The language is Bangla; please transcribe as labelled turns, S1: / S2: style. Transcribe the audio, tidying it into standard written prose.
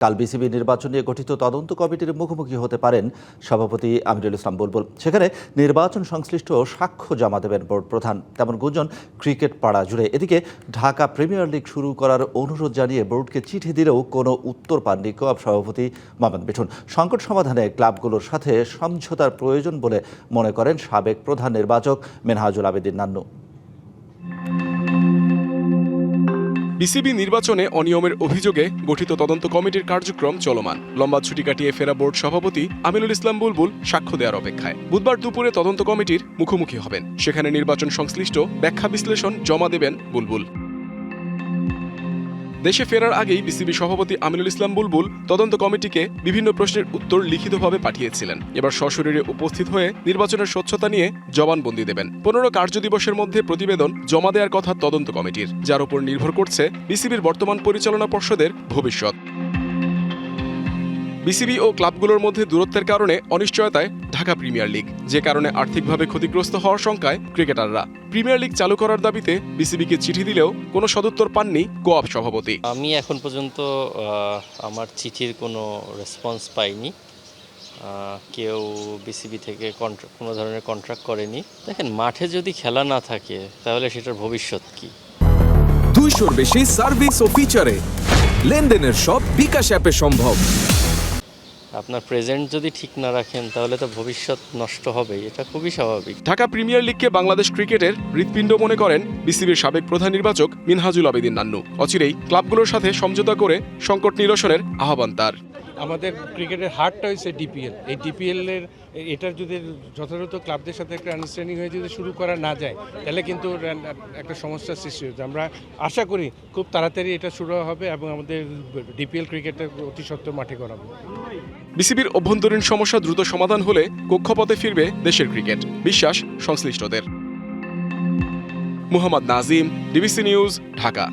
S1: কাল বিসিবি নির্বাচন নিয়ে গঠিত তদন্ত কমিটির মুখোমুখি হতে পারেন সভাপতি আমিরুল ইসলাম বুলবুল। সেখানে নির্বাচন সংশ্লিষ্ট সাক্ষ্য জমা দেবেন বোর্ড প্রধান। তেমন গুঞ্জন ক্রিকেট পাড়া জুড়ে। এদিকে ঢাকা প্রিমিয়ার লিগ শুরু করার অনুরোধ জানিয়ে বোর্ডকে চিঠি দিলেও কোনো উত্তর পাননি কোঅপ সভাপতি মোহাম্মদ মিঠুন। সংকট সমাধানে ক্লাবগুলোর সাথে সমঝোতার প্রয়োজন বলে মনে করেন সাবেক প্রধান নির্বাচক মিনহাজুল আবেদীন নান্নু।
S2: বিসিবি নির্বাচনে অনিয়মের অভিযোগে গঠিত তদন্ত কমিটির কার্যক্রম চলমান। লম্বা ছুটি কাটিয়ে ফেরা বোর্ড সভাপতি আমিনুল ইসলাম বুলবুল সাক্ষ্য দেওয়ার অপেক্ষায়। বুধবার দুপুরে তদন্ত কমিটির মুখোমুখি হবেন। সেখানে নির্বাচন সংশ্লিষ্ট ব্যাখ্যা বিশ্লেষণ জমা দেবেন বুলবুল। দেশে ফেরার আগেই বিসিবি সভাপতি আমিনুল ইসলাম বুলবুল তদন্ত কমিটিকে বিভিন্ন প্রশ্নের উত্তর লিখিতভাবে পাঠিয়েছিলেন। এবার সশরীরে উপস্থিত হয়ে নির্বাচনের স্বচ্ছতা নিয়ে জবানবন্দি দেবেন। 15 কার্যদিবসের মধ্যে প্রতিবেদন জমা দেওয়ার কথা তদন্ত কমিটির, যার উপর নির্ভর করছে বিসিবির বর্তমান পরিচালনা পর্ষদের ভবিষ্যৎ। বিসিবি ও ক্লাবগুলোর মধ্যে দূরত্বের কারণে অনিশ্চয়তায় ঢাকা প্রিমিয়ার লিগ, যে কারণে আর্থিকভাবে ক্ষতিগ্রস্ত হওয়ার শঙ্কায় ক্রিকেটাররা। প্রিমিয়ার লিগ চালু করার দাবিতে বিসিবিকে চিঠি দিলেও কোনো সদুত্তর পাননি কোঅপ সভাপতি।
S3: আমি এখন পর্যন্ত আমার চিঠির কোনো রেসপন্স পাইনি। কেউ বিসিবি থেকে কোনো ধরনের কন্ট্রাক্ট করেনি। দেখেন, মাঠে যদি খেলা না থাকে তাহলে সেটার ভবিষ্যৎ কি?
S4: 200-র বেশি সার্ভিস ও ফিচারে লেনদেনের সব বিকাশ অ্যাপে সম্ভব।
S3: আপনার প্রেজেন্ট যদি ঠিক না রাখেন তাহলে তো ভবিষ্যৎ নষ্ট হবে, এটা খুবই স্বাভাবিক।
S2: ঢাকা প্রিমিয়ার লিগকে বাংলাদেশ ক্রিকেটের হৃৎপিণ্ড মনে করেন বিসিবির সাবেক প্রধান নির্বাচক মিনহাজুল আবেদীন নান্নু। অচিরেই ক্লাবগুলোর সাথে সমঝোতা করে সংকট নিরসনের আহ্বান তার।
S5: আমাদের ক্রিকেটের হার্টটা হয়েছে ডিপিএল। এই ডিপিএলের এটার যদি যথাযথ ক্লাবদের সাথে একটা আন্ডারস্ট্যান্ডিং হয়ে যদি শুরু করা না যায় তাহলে কিন্তু একটা সমস্যার সৃষ্টি হচ্ছে। আমরা আশা করি খুব তাড়াতাড়ি এটা শুরু হবে এবং আমাদের ডিপিএল ক্রিকেটটা অতি সত্বর মাঠে করাবো।
S2: বিসিবির অভ্যন্তরীণ সমস্যা দ্রুত সমাধান হলে কক্ষপথে ফিরবে দেশের ক্রিকেট, বিশ্বাস সংশ্লিষ্টদের। Muhammad Nazim, DBC news, Dhaka.